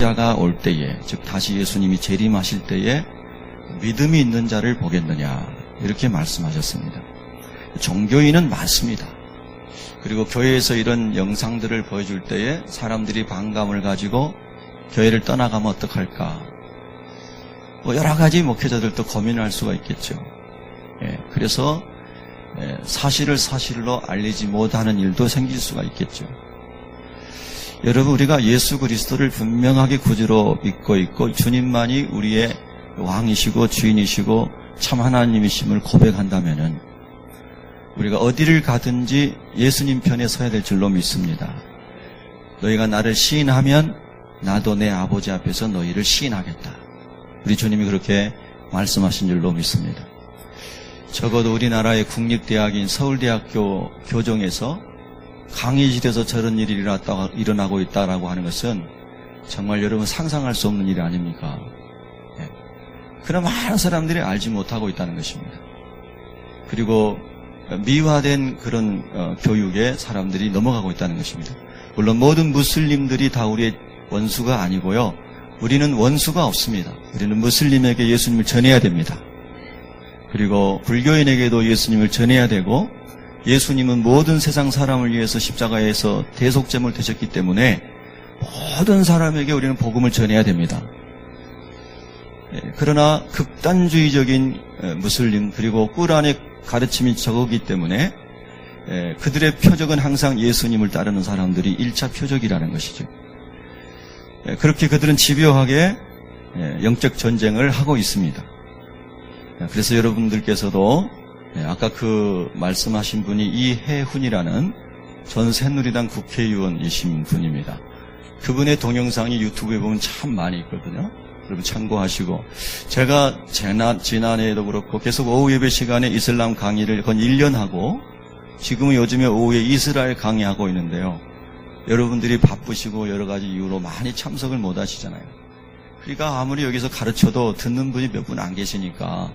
자가 올 때에, 즉 다시 예수님이 재림하실 때에 믿음이 있는 자를 보겠느냐, 이렇게 말씀하셨습니다. 종교인은 많습니다. 그리고 교회에서 이런 영상들을 보여줄 때에 사람들이 반감을 가지고 교회를 떠나가면 어떡할까, 여러 가지 목회자들도 고민을 할 수가 있겠죠. 그래서 사실을 사실로 알리지 못하는 일도 생길 수가 있겠죠. 여러분, 우리가 예수 그리스도를 분명하게 구주로 믿고 있고 주님만이 우리의 왕이시고 주인이시고 참 하나님이심을 고백한다면은 우리가 어디를 가든지 예수님 편에 서야 될 줄로 믿습니다. 너희가 나를 시인하면 나도 내 아버지 앞에서 너희를 시인하겠다. 우리 주님이 그렇게 말씀하신 줄로 믿습니다. 적어도 우리나라의 국립대학인 서울대학교 교정에서 강의실에서 저런 일이 일어나고 있다라고 하는 것은 정말 여러분 상상할 수 없는 일이 아닙니까? 그러나 많은 사람들이 알지 못하고 있다는 것입니다. 그리고 미화된 그런 교육에 사람들이 넘어가고 있다는 것입니다. 물론 모든 무슬림들이 다 우리의 원수가 아니고요. 우리는 원수가 없습니다. 우리는 무슬림에게 예수님을 전해야 됩니다. 그리고 불교인에게도 예수님을 전해야 되고, 예수님은 모든 세상 사람을 위해서 십자가에서 대속제물 되셨기 때문에 모든 사람에게 우리는 복음을 전해야 됩니다. 그러나 극단주의적인 무슬림, 그리고 꾸란의 가르침이 적었기 때문에 그들의 표적은 항상 예수님을 따르는 사람들이 1차 표적이라는 것이죠. 그렇게 그들은 집요하게 영적 전쟁을 하고 있습니다. 그래서 여러분들께서도 아까 그 말씀하신 분이 이해훈이라는 전 새누리당 국회의원이신 분입니다. 그분의 동영상이 유튜브에 보면 참 많이 있거든요. 여러분 참고하시고, 제가 지난해에도 그렇고 계속 오후 예배 시간에 이슬람 강의를 건 1년 하고, 지금은 요즘에 오후에 이스라엘 강의하고 있는데요. 여러분들이 바쁘시고 여러 가지 이유로 많이 참석을 못 하시잖아요. 그러니까 아무리 여기서 가르쳐도 듣는 분이 몇 분 안 계시니까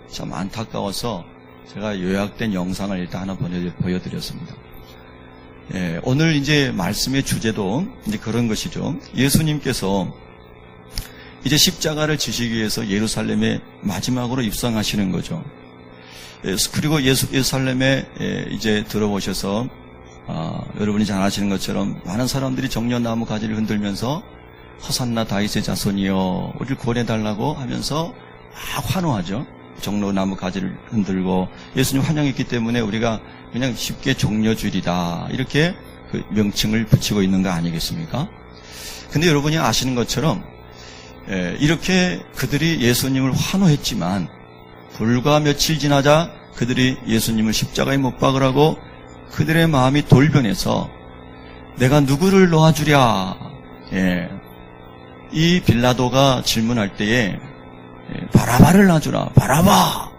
참 안타까워서 제가 요약된 영상을 일단 하나 보여드렸습니다. 오늘 이제 말씀의 주제도 이제 그런 것이죠. 예수님께서 이제 십자가를 지시기 위해서 예루살렘에 마지막으로 입성하시는 거죠. 그리고 예루살렘에 이제 들어오셔서 여러분이 잘 아시는 것처럼 많은 사람들이 정려나무 가지를 흔들면서 호산나 다윗의 자손이여 우리를 구원해달라고 하면서 막 환호하죠. 종려나무 가지를 흔들고 예수님 환영했기 때문에 우리가 그냥 쉽게 종려주일이다 이렇게 그 명칭을 붙이고 있는 거 아니겠습니까? 근데 여러분이 아시는 것처럼 이렇게 그들이 예수님을 환호했지만 불과 며칠 지나자 그들이 예수님을 십자가에 못 박으라고 그들의 마음이 돌변해서 내가 누구를 놓아주랴. 이 빌라도가 질문할 때에 바라바를 놔주라. 바라바.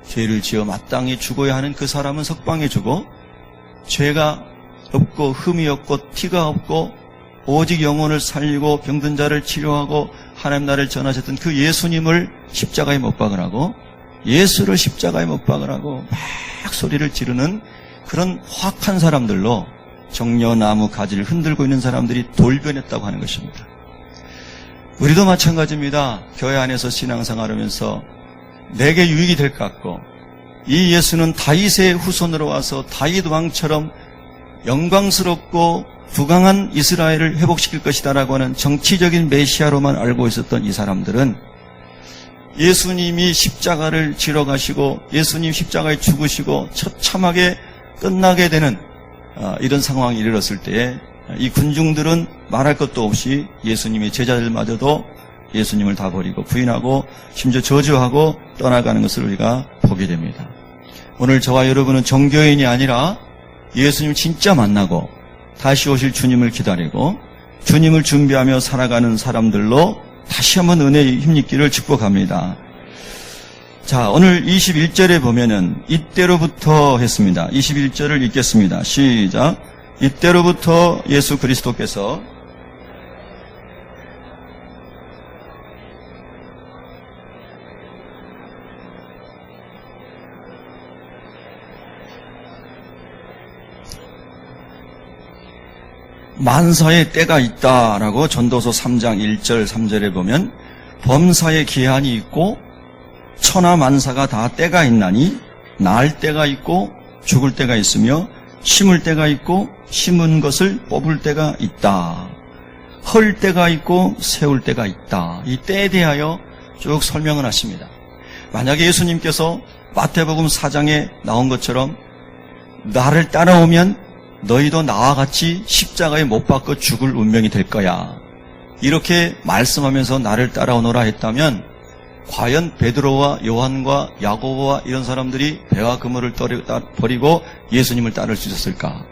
죄를 지어 마땅히 죽어야 하는 그 사람은 석방해 주고 죄가 없고 흠이 없고 티가 없고 오직 영혼을 살리고 병든 자를 치료하고 하나님 나라를 전하셨던 그 예수님을 십자가에 못 박으라고, 예수를 십자가에 못 박으라고 막 소리를 지르는 그런 확한 사람들로 정려나무 가지를 흔들고 있는 사람들이 돌변했다고 하는 것입니다. 우리도 마찬가지입니다. 교회 안에서 신앙생활하면서 내게 유익이 될 것 같고, 이 예수는 다윗의 후손으로 와서 다윗 왕처럼 영광스럽고 부강한 이스라엘을 회복시킬 것이다라고 하는 정치적인 메시아로만 알고 있었던 이 사람들은 예수님이 십자가를 지러 가시고 예수님 십자가에 죽으시고 처참하게 끝나게 되는 이런 상황이 이르렀을 때에 이 군중들은 말할 것도 없이 예수님의 제자들마저도 예수님을 다 버리고 부인하고 심지어 저주하고 떠나가는 것을 우리가 보게 됩니다. 오늘 저와 여러분은 종교인이 아니라 예수님 진짜 만나고 다시 오실 주님을 기다리고 주님을 준비하며 살아가는 사람들로 다시 한번 은혜의 힘입기를 축복합니다. 자, 오늘 21절에 보면은 이때로부터 했습니다. 21절을 읽겠습니다. 시작. 이때로부터 예수 그리스도께서 만사의 때가 있다라고 전도서 3장 1절 3절에 보면 범사의 기한이 있고 천하 만사가 다 때가 있나니 날 때가 있고 죽을 때가 있으며 심을 때가 있고 심은 것을 뽑을 때가 있다. 헐 때가 있고 세울 때가 있다. 이 때에 대하여 쭉 설명을 하십니다. 만약에 예수님께서 마태복음 4장에 나온 것처럼 나를 따라오면 너희도 나와 같이 십자가에 못 박혀 죽을 운명이 될 거야. 이렇게 말씀하면서 나를 따라오너라 했다면 과연 베드로와 요한과 야고보와 이런 사람들이 배와 그물을 버리고 예수님을 따를 수 있었을까?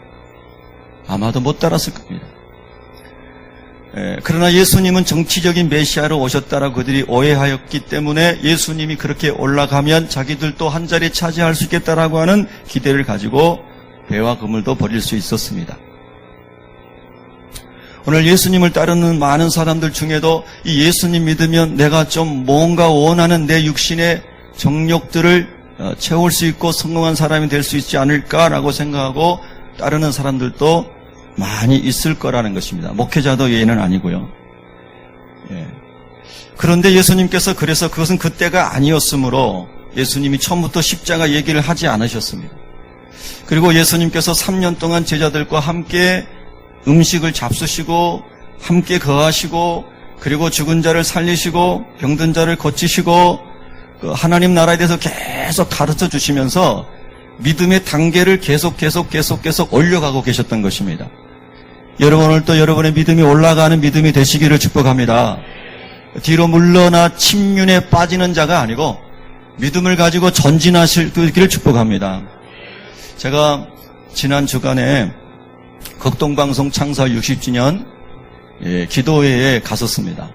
아마도 못 따랐을 겁니다. 그러나 예수님은 정치적인 메시아로 오셨다라고 그들이 오해하였기 때문에 예수님이 그렇게 올라가면 자기들도 한 자리 차지할 수 있겠다라고 하는 기대를 가지고 배와 그물도 버릴 수 있었습니다. 오늘 예수님을 따르는 많은 사람들 중에도 이 예수님 믿으면 내가 좀 뭔가 원하는 내 육신의 정욕들을 채울 수 있고 성공한 사람이 될 수 있지 않을까라고 생각하고 따르는 사람들도 많이 있을 거라는 것입니다. 목회자도 예외는 아니고요. 그런데 예수님께서 그래서 그것은 그때가 아니었으므로 예수님이 처음부터 십자가 얘기를 하지 않으셨습니다. 그리고 예수님께서 3년 동안 제자들과 함께 음식을 잡수시고 함께 거하시고 그리고 죽은 자를 살리시고 병든 자를 고치시고 하나님 나라에 대해서 계속 가르쳐 주시면서 믿음의 단계를 계속 올려가고 계셨던 것입니다. 여러분 오늘도 여러분의 믿음이 올라가는 믿음이 되시기를 축복합니다. 뒤로 물러나 침륜에 빠지는 자가 아니고 믿음을 가지고 전진하시기를 축복합니다. 제가 지난 주간에 극동방송 창사 60주년 기도회에 갔었습니다.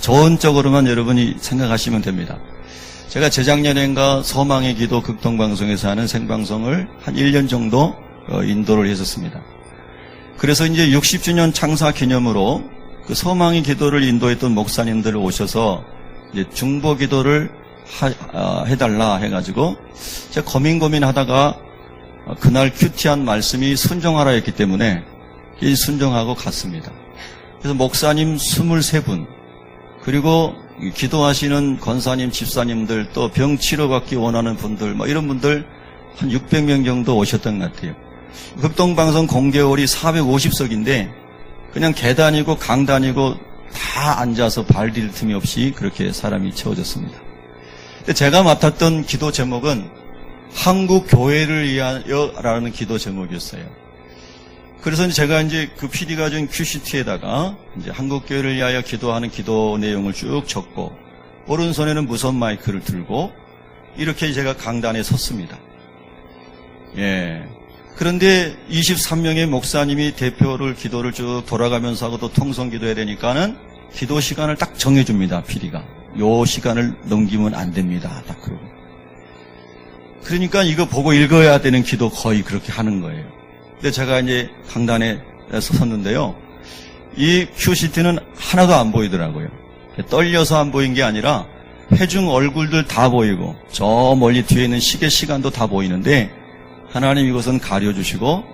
좋은 쪽으로만 여러분이 생각하시면 됩니다. 제가 재작년인가 서망의 기도 극동방송에서 하는 생방송을 한 1년 정도 인도를 했었습니다. 그래서 이제 60주년 창사 기념으로 그 서망의 기도를 인도했던 목사님들 오셔서 이제 중보 기도를 해달라 해가지고 제가 고민하다가 그날 큐티한 말씀이 순종하라 했기 때문에 순종하고 갔습니다. 그래서 목사님 23분 그리고 기도하시는 권사님, 집사님들 또 병 치료받기 원하는 분들 이런 분들 한 600명 정도 오셨던 것 같아요. 극동방송 공개홀이 450석인데 그냥 계단이고 강단이고 다 앉아서 발 딜 틈이 없이 그렇게 사람이 채워졌습니다. 근데 제가 맡았던 기도 제목은 한국 교회를 위하여라는 기도 제목이었어요. 그래서 제가 이제 그 PD가 준 큐시트에다가 이제 한국 교회를 위하여 기도하는 기도 내용을 쭉 적고 오른손에는 무선 마이크를 들고 이렇게 제가 강단에 섰습니다. 그런데 23명의 목사님이 대표를 기도를 쭉 돌아가면서 하고 또 통성 기도해야 되니까는 기도 시간을 딱 정해줍니다. PD가. 요 시간을 넘기면 안 됩니다. 딱 그러고. 그러니까 이거 보고 읽어야 되는 기도 거의 그렇게 하는 거예요. 근데 제가 이제 강단에 섰는데요. 이 큐시트는 하나도 안 보이더라고요. 떨려서 안 보인 게 아니라 회중 얼굴들 다 보이고 저 멀리 뒤에 있는 시계 시간도 다 보이는데 하나님 이것은 가려주시고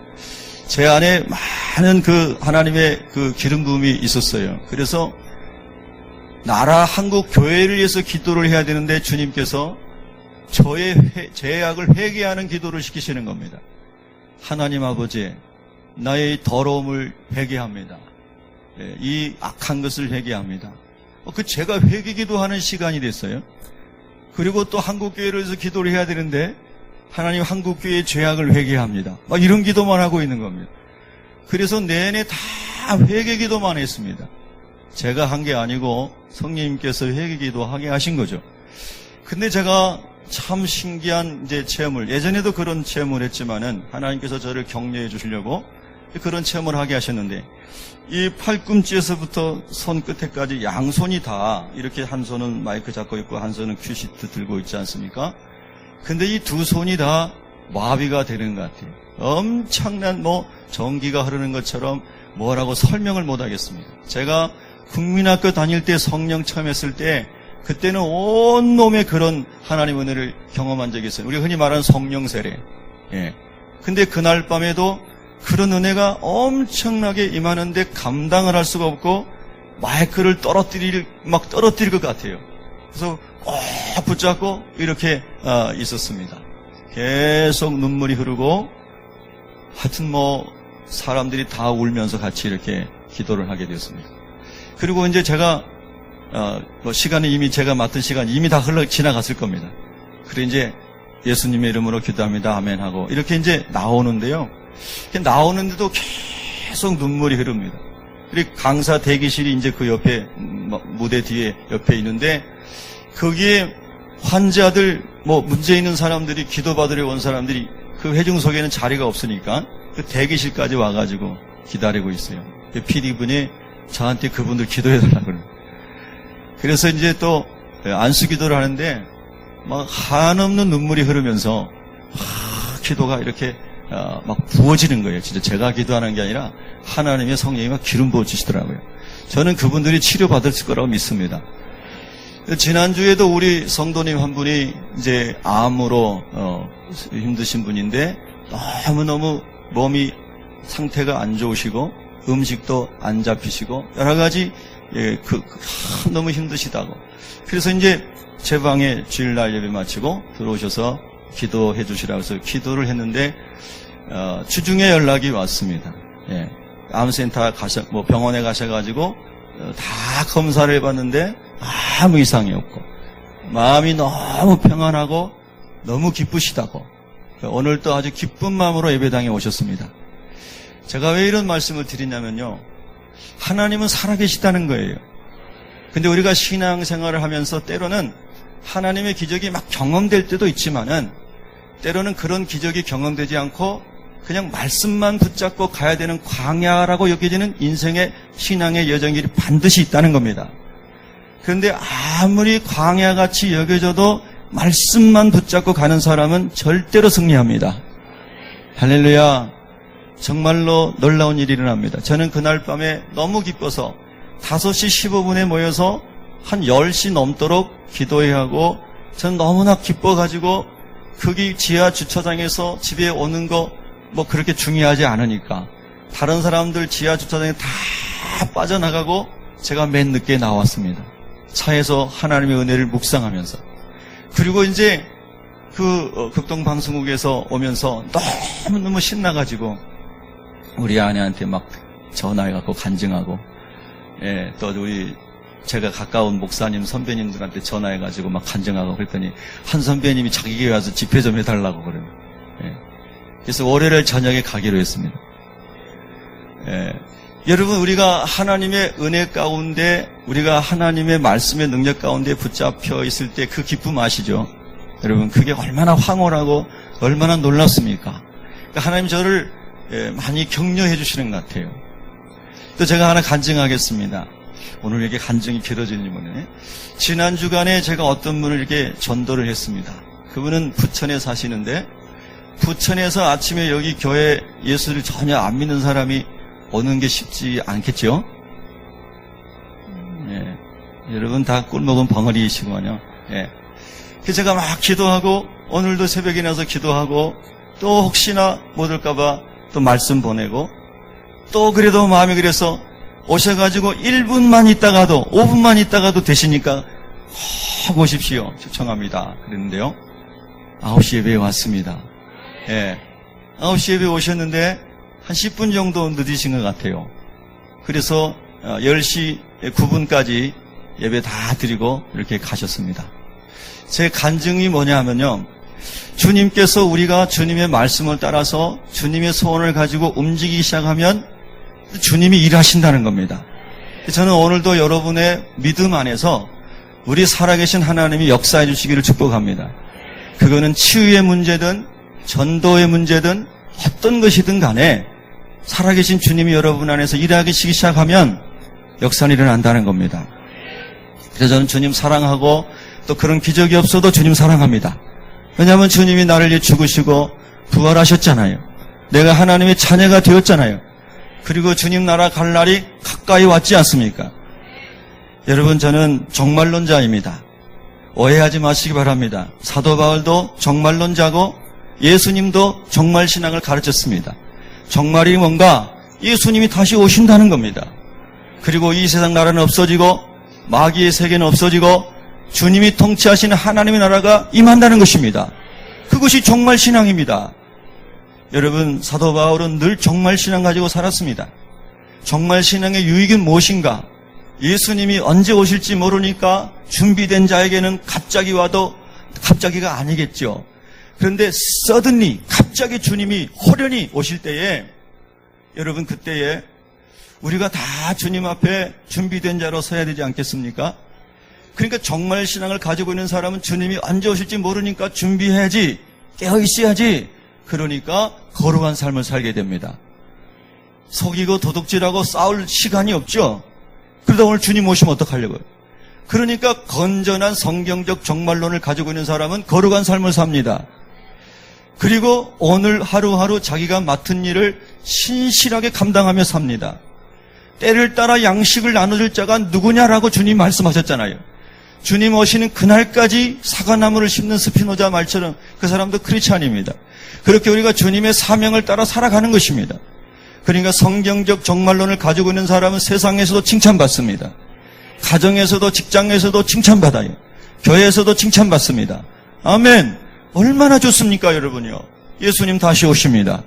제 안에 많은 그 하나님의 그 기름 부음이 있었어요. 그래서 나라 한국 교회를 위해서 기도를 해야 되는데 주님께서 저의 죄악을 회개하는 기도를 시키시는 겁니다. 하나님 아버지, 나의 더러움을 회개합니다. 이 악한 것을 회개합니다. 그 제가 회개기도 하는 시간이 됐어요. 그리고 또 한국교회를 위해서 기도를 해야 되는데 하나님 한국교회의 죄악을 회개합니다. 이런 기도만 하고 있는 겁니다. 그래서 내내 다 회개기도만 했습니다. 제가 한 게 아니고 성령님께서 회개기도 하게 하신 거죠. 근데 제가 참 신기한 이제 체험을, 예전에도 그런 체험을 했지만은 하나님께서 저를 격려해 주시려고 그런 체험을 하게 하셨는데 이 팔꿈치에서부터 손끝에까지 양손이 다 이렇게 한 손은 마이크 잡고 있고 한 손은 큐시트 들고 있지 않습니까? 근데 이 두 손이 다 마비가 되는 것 같아요. 엄청난 전기가 흐르는 것처럼 뭐라고 설명을 못 하겠습니다. 제가 국민학교 다닐 때 성령 처음 했을 때 그때는 온몸에 그런 하나님 은혜를 경험한 적이 있어요. 우리가 흔히 말하는 성령 세례. 근데 그날 밤에도 그런 은혜가 엄청나게 임하는데 감당을 할 수가 없고 마이크를 떨어뜨릴 것 같아요. 그래서 꼭 붙잡고 이렇게 있었습니다. 계속 눈물이 흐르고 하여튼 사람들이 다 울면서 같이 이렇게 기도를 하게 되었습니다. 그리고 이제 제가 시간이 이미 제가 맡은 시간이 이미 다 지나갔을 겁니다. 그래 이제 예수님의 이름으로 기도합니다. 아멘 하고 이렇게 이제 나오는데요. 나오는데도 계속 눈물이 흐릅니다. 그리고 강사 대기실이 이제 그 옆에 무대 뒤에 옆에 있는데 거기에 환자들 문제 있는 사람들이 기도받으러 온 사람들이 그 회중석에는 자리가 없으니까 그 대기실까지 와가지고 기다리고 있어요. PD분이 저한테 그분들 기도해달라고 그래요. 그래서 이제 또 안수 기도를 하는데 막 한없는 눈물이 흐르면서 기도가 이렇게 막 부어지는 거예요. 진짜 제가 기도하는 게 아니라 하나님의 성령이 막 기름 부어주시더라고요. 저는 그분들이 치료받을 거라고 믿습니다. 지난주에도 우리 성도님 한 분이 이제 암으로 힘드신 분인데 너무너무 몸이 상태가 안 좋으시고 음식도 안 잡히시고 여러 가지 너무 힘드시다고. 그래서 이제 제 방에 주일날 예배 마치고 들어오셔서 기도해 주시라고 해서 기도를 했는데 주중에 연락이 왔습니다. 예. 암센터 병원에 가셔가지고 다 검사를 해봤는데 아무 이상이 없고 마음이 너무 평안하고 너무 기쁘시다고 오늘 또 아주 기쁜 마음으로 예배당에 오셨습니다. 제가 왜 이런 말씀을 드리냐면요, 하나님은 살아계시다는 거예요. 근데 우리가 신앙생활을 하면서 때로는 하나님의 기적이 막 경험될 때도 있지만은 때로는 그런 기적이 경험되지 않고 그냥 말씀만 붙잡고 가야 되는 광야라고 여겨지는 인생의 신앙의 여정길이 반드시 있다는 겁니다. 그런데 아무리 광야같이 여겨져도 말씀만 붙잡고 가는 사람은 절대로 승리합니다. 할렐루야. 정말로 놀라운 일이 일어납니다. 저는 그날 밤에 너무 기뻐서 5시 15분에 모여서 한 10시 넘도록 기도해야 하고 저는 너무나 기뻐가지고 거기 지하 주차장에서 집에 오는 거 그렇게 중요하지 않으니까 다른 사람들 지하 주차장에 다 빠져나가고 제가 맨 늦게 나왔습니다. 차에서 하나님의 은혜를 묵상하면서. 그리고 이제 그 극동방송국에서 오면서 너무너무 신나가지고 우리 아내한테 막 전화해갖고 간증하고, 예, 또 제가 가까운 목사님 선배님들한테 전화해가지고 막 간증하고 그랬더니 한 선배님이 자기 교회 와서 집회 좀 해달라고 그래요. 예. 그래서 월요일 저녁에 가기로 했습니다. 예. 여러분, 우리가 하나님의 은혜 가운데, 우리가 하나님의 말씀의 능력 가운데 붙잡혀 있을 때 그 기쁨 아시죠? 여러분, 그게 얼마나 황홀하고 얼마나 놀랍습니까? 그러니까 하나님 저를 많이 격려해 주시는 것 같아요. 또 제가 하나 간증하겠습니다. 오늘 이렇게 간증이 길어지는 분에 지난 주간에 제가 어떤 분을 이렇게 전도를 했습니다. 그분은 부천에 사시는데 부천에서 아침에 여기 교회 예수를 전혀 안 믿는 사람이 오는 게 쉽지 않겠죠? 예. 여러분 다 꿀먹은 벙어리이시구만요. 예. 그래서 제가 막 기도하고 오늘도 새벽에 나서 기도하고 또 혹시나 못 올까봐 또 말씀 보내고 또 그래도 마음이 그래서 오셔가지고 1분만 있다가도 5분만 있다가도 되시니까 꼭 오십시오. 초청합니다. 그랬는데요. 9시 예배에 왔습니다. 예. 9시 예배에 오셨는데 한 10분 정도 늦으신 것 같아요. 그래서 10시 9분까지 예배 다 드리고 이렇게 가셨습니다. 제 간증이 뭐냐 하면요, 주님께서 우리가 주님의 말씀을 따라서 주님의 소원을 가지고 움직이기 시작하면 주님이 일하신다는 겁니다. 저는 오늘도 여러분의 믿음 안에서 우리 살아계신 하나님이 역사해 주시기를 축복합니다. 그거는 치유의 문제든 전도의 문제든 어떤 것이든 간에 살아계신 주님이 여러분 안에서 일하기 시작하면 역사는 일어난다는 겁니다. 그래서 저는 주님 사랑하고 또 그런 기적이 없어도 주님 사랑합니다. 왜냐하면 주님이 나를 위해 죽으시고 부활하셨잖아요. 내가 하나님의 자녀가 되었잖아요. 그리고 주님 나라 갈 날이 가까이 왔지 않습니까? 여러분, 저는 정말론자입니다. 오해하지 마시기 바랍니다. 사도 바울도 정말론자고 예수님도 정말 신앙을 가르쳤습니다. 종말이 뭔가? 예수님이 다시 오신다는 겁니다. 그리고 이 세상 나라는 없어지고 마귀의 세계는 없어지고 주님이 통치하시는 하나님의 나라가 임한다는 것입니다. 그것이 종말신앙입니다. 여러분, 사도 바울은 늘 종말신앙 가지고 살았습니다. 종말신앙의 유익은 무엇인가? 예수님이 언제 오실지 모르니까 준비된 자에게는 갑자기 와도 갑자기가 아니겠죠. 그런데 suddenly, 갑자기 주님이 호련히 오실 때에, 여러분, 그때에 우리가 다 주님 앞에 준비된 자로 서야 되지 않겠습니까? 그러니까 종말신앙을 가지고 있는 사람은 주님이 언제 오실지 모르니까 준비해야지, 깨어있어야지. 그러니까 거룩한 삶을 살게 됩니다. 속이고 도둑질하고 싸울 시간이 없죠. 그러다 오늘 주님 오시면 어떡하려고요? 그러니까 건전한 성경적 종말론을 가지고 있는 사람은 거룩한 삶을 삽니다. 그리고 오늘 하루하루 자기가 맡은 일을 신실하게 감당하며 삽니다. 때를 따라 양식을 나눠줄 자가 누구냐라고 주님 말씀하셨잖아요. 주님 오시는 그날까지 사과나무를 심는 스피노자 말처럼 그 사람도 크리스찬입니다. 그렇게 우리가 주님의 사명을 따라 살아가는 것입니다. 그러니까 성경적 종말론을 가지고 있는 사람은 세상에서도 칭찬받습니다. 가정에서도 직장에서도 칭찬받아요. 교회에서도 칭찬받습니다. 아멘. 얼마나 좋습니까, 여러분요? 예수님 다시 오십니다.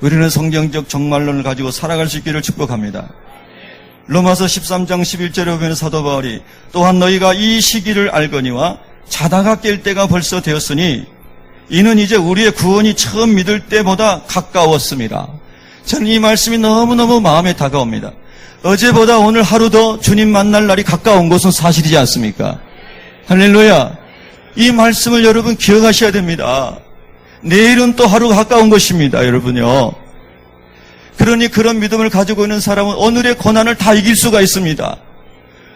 우리는 성경적 종말론을 가지고 살아갈 수 있기를 축복합니다. 로마서 13장 11절에 보면 사도 바울이 또한 너희가 이 시기를 알거니와 자다가 깰 때가 벌써 되었으니 이는 이제 우리의 구원이 처음 믿을 때보다 가까웠습니다. 저는 이 말씀이 너무너무 마음에 다가옵니다. 어제보다 오늘 하루 더 주님 만날 날이 가까운 것은 사실이지 않습니까? 할렐루야. 이 말씀을 여러분 기억하셔야 됩니다. 내일은 또 하루가 가까운 것입니다, 여러분요. 그러니 그런 믿음을 가지고 있는 사람은 오늘의 고난을 다 이길 수가 있습니다.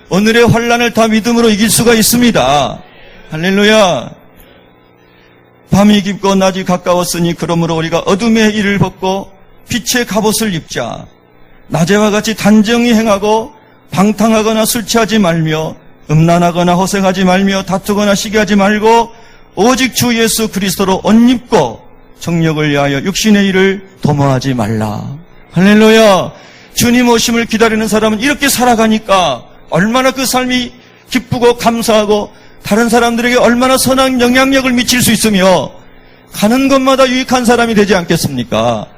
오늘의 환난을 다 믿음으로 이길 수가 있습니다. 할렐루야. 밤이 깊고 낮이 가까웠으니 그러므로 우리가 어둠의 일을 벗고 빛의 갑옷을 입자. 낮에와 같이 단정히 행하고 방탕하거나 술 취하지 말며 음란하거나 허생하지 말며 다투거나 시기하지 말고 오직 주 예수 그리스도로 옷 입고 정력을 위하여 육신의 일을 도모하지 말라. 할렐루야. 주님 오심을 기다리는 사람은 이렇게 살아가니까 얼마나 그 삶이 기쁘고 감사하고 다른 사람들에게 얼마나 선한 영향력을 미칠 수 있으며 가는 곳마다 유익한 사람이 되지 않겠습니까?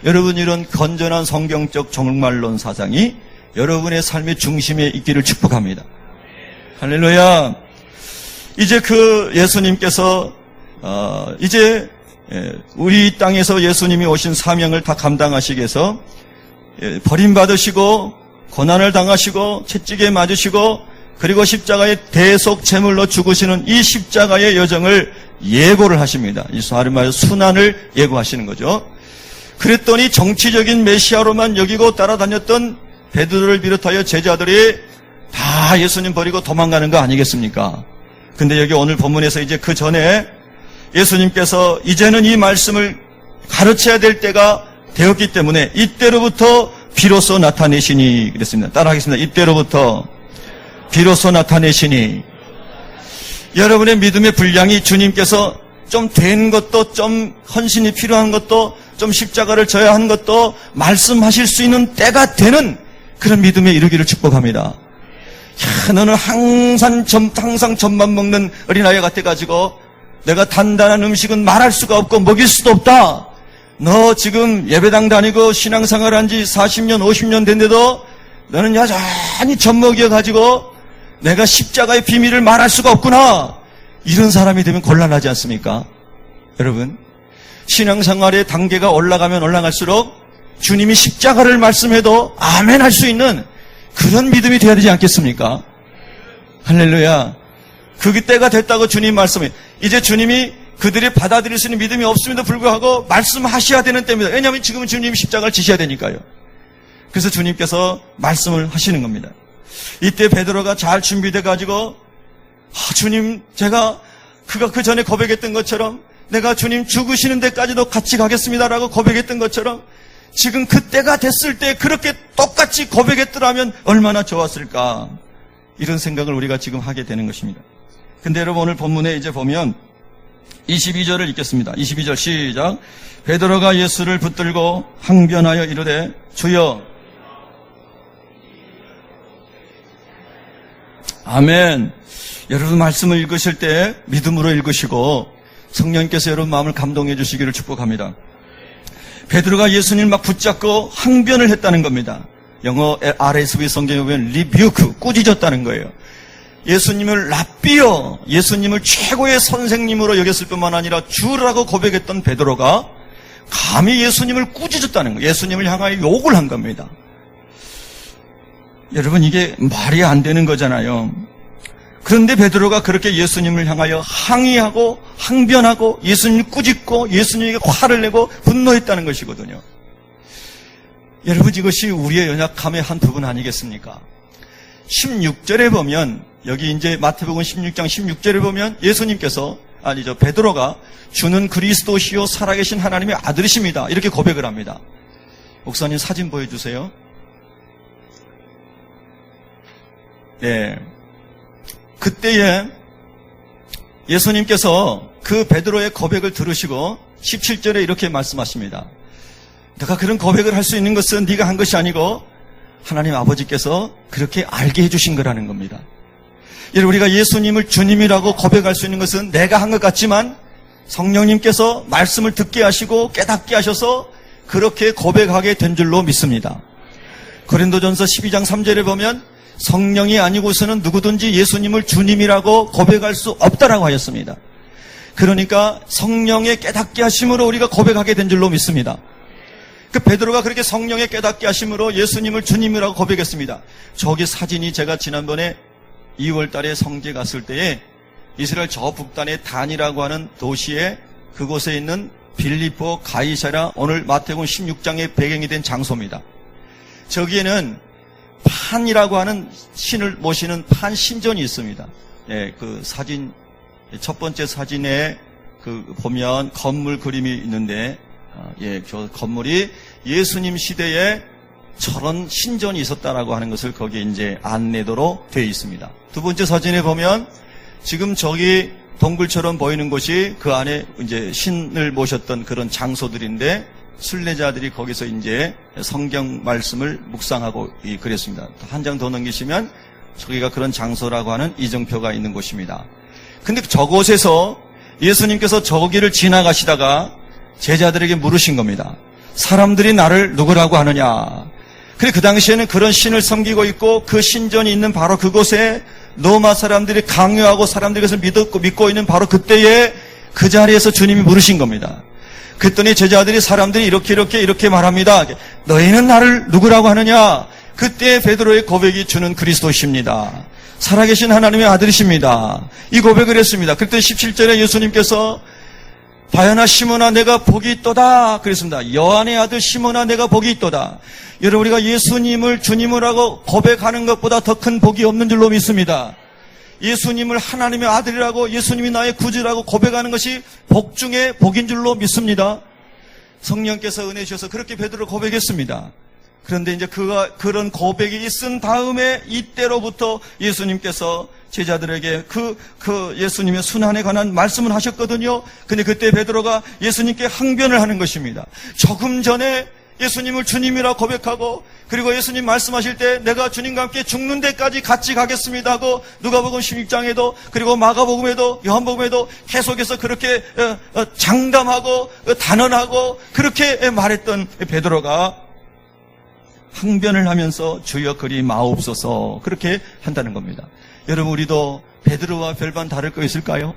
여러분, 이런 건전한 성경적 종말론 사상이 여러분의 삶의 중심에 있기를 축복합니다. 할렐루야. 이제 그 예수님께서 이제 우리 땅에서 예수님이 오신 사명을 다 감당하시기 위해서 버림받으시고 고난을 당하시고 채찍에 맞으시고 그리고 십자가의 대속 제물로 죽으시는 이 십자가의 여정을 예고를 하십니다. 이 다른 말로 순환을 예고하시는 거죠. 그랬더니 정치적인 메시아로만 여기고 따라다녔던 베드로를 비롯하여 제자들이 다 예수님 버리고 도망가는 거 아니겠습니까? 근데 여기 오늘 본문에서 이제 그 전에 예수님께서 이제는 이 말씀을 가르쳐야 될 때가 되었기 때문에 이때로부터 비로소 나타내시니 그랬습니다. 따라하겠습니다. 이때로부터 비로소 나타내시니. 여러분의 믿음의 분량이 주님께서 좀 된 것도 좀 헌신이 필요한 것도 좀 십자가를 져야 하는 것도 말씀하실 수 있는 때가 되는 그런 믿음에 이르기를 축복합니다. 야, 너는 항상 젖만 먹는 어린아이 같아가지고 내가 단단한 음식은 말할 수가 없고 먹일 수도 없다. 너 지금 예배당 다니고 신앙생활 한 지 40년 50년 된데도 너는 여전히 젖먹여가지고 내가 십자가의 비밀을 말할 수가 없구나. 이런 사람이 되면 곤란하지 않습니까? 여러분, 신앙생활의 단계가 올라가면 올라갈수록 주님이 십자가를 말씀해도 아멘 할 수 있는 그런 믿음이 돼야 되지 않겠습니까? 할렐루야. 그 때가 됐다고 주님 말씀해. 이제 주님이 그들이 받아들일 수 있는 믿음이 없음에도 불구하고 말씀하셔야 되는 때입니다. 왜냐하면 지금은 주님이 십자가를 지셔야 되니까요. 그래서 주님께서 말씀을 하시는 겁니다. 이때 베드로가 잘 준비돼 가지고 주님, 제가 그가 그 전에 고백했던 것처럼 내가 주님 죽으시는 데까지도 같이 가겠습니다라고 고백했던 것처럼 지금 그때가 됐을 때 그렇게 똑같이 고백했더라면 얼마나 좋았을까. 이런 생각을 우리가 지금 하게 되는 것입니다. 근데 여러분, 오늘 본문에 이제 보면 22절을 읽겠습니다. 22절 시작. 베드로가 예수를 붙들고 항변하여 이르되 주여. 아멘. 여러분 말씀을 읽으실 때 믿음으로 읽으시고 성령님께서 여러분 마음을 감동해 주시기를 축복합니다. 베드로가 예수님을 막 붙잡고 항변을 했다는 겁니다. 영어 RSV 성경에 보면 리뷰크, 꾸짖었다는 거예요. 예수님을 랍비어, 예수님을 최고의 선생님으로 여겼을 뿐만 아니라 주라고 고백했던 베드로가 감히 예수님을 꾸짖었다는 거예요. 예수님을 향하여 욕을 한 겁니다. 여러분 이게 말이 안 되는 거잖아요. 그런데 베드로가 그렇게 예수님을 향하여 항의하고 항변하고 예수님을 꾸짖고 예수님에게 화를 내고 분노했다는 것이거든요. 여러분 이것이 우리의 연약함의 한 부분 아니겠습니까? 16절에 보면 여기 이제 마태복음 16장 16절에 보면 베드로가 주는 그리스도시요 살아계신 하나님의 아들이십니다. 이렇게 고백을 합니다. 목사님 사진 보여주세요. 네. 그때에 예수님께서 그 베드로의 고백을 들으시고 17절에 이렇게 말씀하십니다. 내가 그런 고백을 할 수 있는 것은 네가 한 것이 아니고 하나님 아버지께서 그렇게 알게 해주신 거라는 겁니다. 여러분 우리가 예수님을 주님이라고 고백할 수 있는 것은 내가 한 것 같지만 성령님께서 말씀을 듣게 하시고 깨닫게 하셔서 그렇게 고백하게 된 줄로 믿습니다. 고린도전서 12장 3절에 보면 성령이 아니고서는 누구든지 예수님을 주님이라고 고백할 수 없다라고 하였습니다. 그러니까 성령의 깨닫게 하심으로 우리가 고백하게 된 줄로 믿습니다. 그 베드로가 그렇게 성령의 깨닫게 하심으로 예수님을 주님이라고 고백했습니다. 저기 사진이 제가 지난번에 2월 달에 성지에 갔을 때에 이스라엘 저 북단의 단이라고 하는 도시에 그곳에 있는 빌립보 가이사랴 오늘 마태복음 16장의 배경이 된 장소입니다. 저기에는 판이라고 하는 신을 모시는 판 신전이 있습니다. 예, 그 사진 첫 번째 사진에 보면 건물 그림이 있는데 저 건물이 예수님 시대에 저런 신전이 있었다라고 하는 것을 거기에 이제 안내도로 되어 있습니다. 두 번째 사진에 보면 지금 저기 동굴처럼 보이는 곳이 그 안에 이제 신을 모셨던 그런 장소들인데 순례자들이 거기서 이제 성경 말씀을 묵상하고 그랬습니다. 한 장 더 넘기시면 저기가 그런 장소라고 하는 이정표가 있는 곳입니다. 근데 저곳에서 예수님께서 저기를 지나가시다가 제자들에게 물으신 겁니다. 사람들이 나를 누구라고 하느냐? 그래 그 당시에는 그런 신을 섬기고 있고 그 신전이 있는 바로 그곳에 로마 사람들이 강요하고 사람들이 그것을 믿고 있는 바로 그때에 그 자리에서 주님이 물으신 겁니다. 그랬더니 제자들이 사람들이 이렇게 말합니다. 너희는 나를 누구라고 하느냐? 그때 베드로의 고백이 주는 그리스도십니다. 살아계신 하나님의 아들이십니다. 이 고백을 했습니다. 그때 17절에 예수님께서 바야나 시몬아 내가 복이 있도다 그랬습니다. 요한의 아들 시몬아 내가 복이 있도다. 여러분 우리가 예수님을 주님이라고 고백하는 것보다 더 큰 복이 없는 줄로 믿습니다. 예수님을 하나님의 아들이라고 예수님이 나의 구주라고 고백하는 것이 복 중에 복인 줄로 믿습니다. 성령께서 은혜 주셔서 그렇게 베드로를 고백했습니다. 그런데 이제 그런 고백이 있은 다음에 이때로부터 예수님께서 제자들에게 예수님의 순환에 관한 말씀을 하셨거든요. 근데 그때 베드로가 예수님께 항변을 하는 것입니다. 조금 전에 예수님을 주님이라 고백하고 그리고 예수님 말씀하실 때 내가 주님과 함께 죽는 데까지 같이 가겠습니다 하고 누가복음 16장에도 그리고 마가복음에도 요한복음에도 계속해서 그렇게 장담하고 단언하고 그렇게 말했던 베드로가 항변을 하면서 주여 그리 마옵소서 그렇게 한다는 겁니다. 여러분 우리도 베드로와 별반 다를 거 있을까요?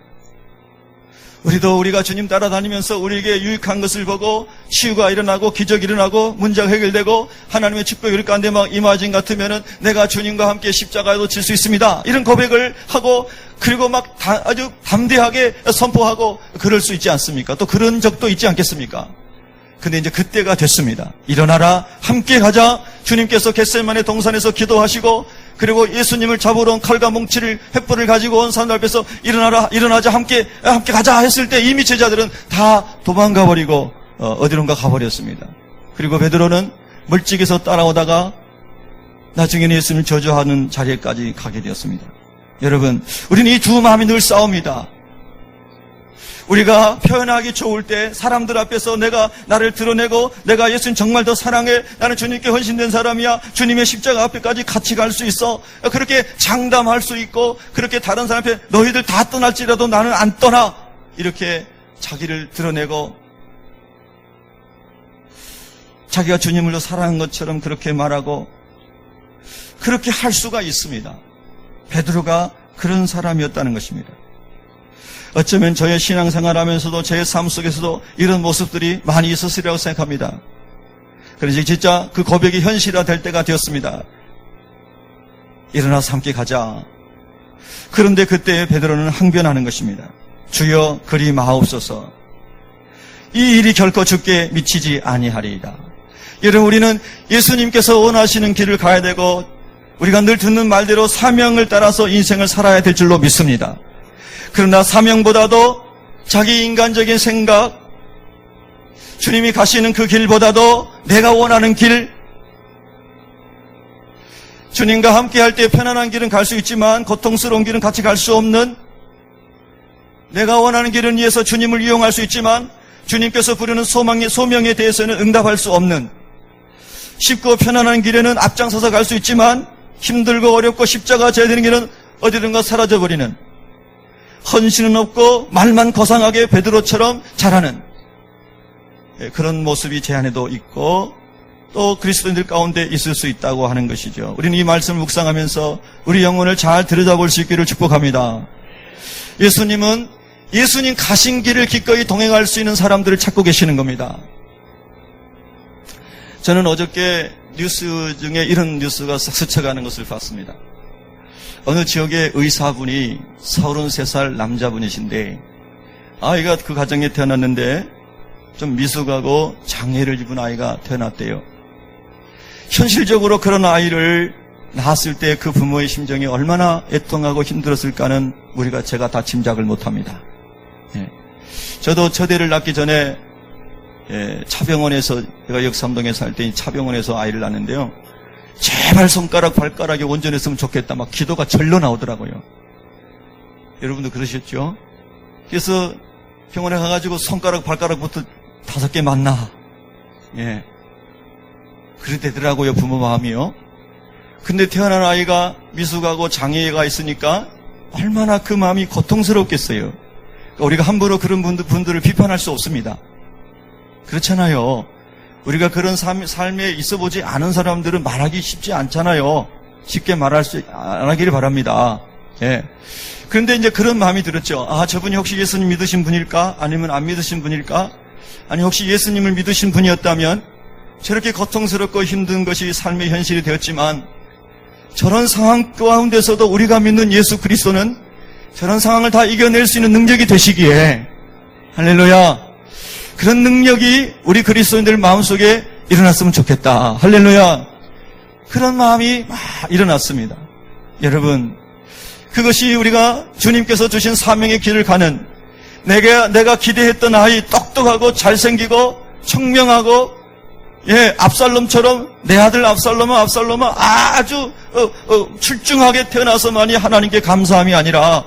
우리도 우리가 주님 따라다니면서 우리에게 유익한 것을 보고 치유가 일어나고 기적이 일어나고 문제가 해결되고 하나님의 축복이 우리 가운데 막 임하진 같으면은 내가 주님과 함께 십자가에도 질 수 있습니다. 이런 고백을 하고 그리고 막 아주 담대하게 선포하고 그럴 수 있지 않습니까? 또 그런 적도 있지 않겠습니까? 근데 이제 그때가 됐습니다. 일어나라 함께 가자. 주님께서 겟세마네 동산에서 기도하시고 그리고 예수님을 잡으러 온 칼과 뭉치를 횃불을 가지고 온 사람들 앞에서 일어나자 함께 가자 했을 때 이미 제자들은 다 도망가 버리고 어디론가 가버렸습니다. 그리고 베드로는 멀찍이서 따라오다가 나중에는 예수님을 저주하는 자리에까지 가게 되었습니다. 여러분 우리는 이 두 마음이 늘 싸웁니다. 우리가 표현하기 좋을 때 사람들 앞에서 내가 나를 드러내고 내가 예수님 정말 더 사랑해, 나는 주님께 헌신된 사람이야, 주님의 십자가 앞에까지 같이 갈 수 있어, 그렇게 장담할 수 있고, 그렇게 다른 사람 앞에 너희들 다 떠날지라도 나는 안 떠나, 이렇게 자기를 드러내고 자기가 주님을 더 사랑한 것처럼 그렇게 말하고 그렇게 할 수가 있습니다. 베드로가 그런 사람이었다는 것입니다. 어쩌면 저의 신앙생활하면서도 제 삶 속에서도 이런 모습들이 많이 있었으리라고 생각합니다. 그래서 진짜 그 고백이 현실화될 때가 되었습니다. 일어나서 함께 가자. 그런데 그때 베드로는 항변하는 것입니다. 주여 그리 마옵소서. 이 일이 결코 주께 미치지 아니하리이다. 여러분, 우리는 예수님께서 원하시는 길을 가야 되고 우리가 늘 듣는 말대로 사명을 따라서 인생을 살아야 될 줄로 믿습니다. 그러나 사명보다도 자기 인간적인 생각, 주님이 가시는 그 길보다도 내가 원하는 길, 주님과 함께 할 때 편안한 길은 갈 수 있지만 고통스러운 길은 같이 갈 수 없는, 내가 원하는 길은 위해서 주님을 이용할 수 있지만 주님께서 부르는 소명에 대해서는 응답할 수 없는, 쉽고 편안한 길에는 앞장서서 갈 수 있지만 힘들고 어렵고 십자가 져야 되는 길은 어디든가 사라져버리는, 헌신은 없고 말만 거상하게 베드로처럼 자라는 그런 모습이 제 안에도 있고 또 그리스도인들 가운데 있을 수 있다고 하는 것이죠. 우리는 이 말씀을 묵상하면서 우리 영혼을 잘 들여다볼 수 있기를 축복합니다. 예수님은 예수님 가신 길을 기꺼이 동행할 수 있는 사람들을 찾고 계시는 겁니다. 저는 어저께 뉴스 중에 이런 뉴스가 싹 스쳐가는 것을 봤습니다. 어느 지역의 의사분이 33살 남자분이신데 아이가 그 가정에 태어났는데 좀 미숙하고 장애를 입은 아이가 태어났대요. 현실적으로 그런 아이를 낳았을 때 그 부모의 심정이 얼마나 애통하고 힘들었을까는 제가 다 짐작을 못합니다. 저도 저대를 낳기 전에 차병원에서, 제가 역삼동에 살 때 차병원에서 아이를 낳았는데요. 제발 손가락 발가락이 온전했으면 좋겠다 막 기도가 절로 나오더라고요. 여러분도 그러셨죠? 그래서 병원에 가가지고 손가락 발가락부터 5개 맞나, 그래 되더라고요, 부모 마음이요. 근데 태어난 아이가 미숙하고 장애가 있으니까 얼마나 그 마음이 고통스럽겠어요. 그러니까 우리가 함부로 그런 분들을 비판할 수 없습니다. 그렇잖아요. 우리가 그런 삶에 있어보지 않은 사람들은 말하기 쉽지 않잖아요. 쉽게 안 하기를 바랍니다. 그런데 이제 그런 마음이 들었죠. 아, 저분이 혹시 예수님 믿으신 분일까? 아니면 안 믿으신 분일까? 아니, 혹시 예수님을 믿으신 분이었다면 저렇게 고통스럽고 힘든 것이 삶의 현실이 되었지만 저런 상황 가운데서도 우리가 믿는 예수 그리스도는 저런 상황을 다 이겨낼 수 있는 능력이 되시기에, 할렐루야, 그런 능력이 우리 그리스도인들 마음속에 일어났으면 좋겠다. 할렐루야. 그런 마음이 막 일어났습니다. 여러분, 그것이 우리가 주님께서 주신 사명의 길을 가는, 내가 기대했던 아이, 똑똑하고 잘생기고 청명하고 압살롬처럼, 내 아들 압살롬은 아주 출중하게 태어나서만이 하나님께 감사함이 아니라,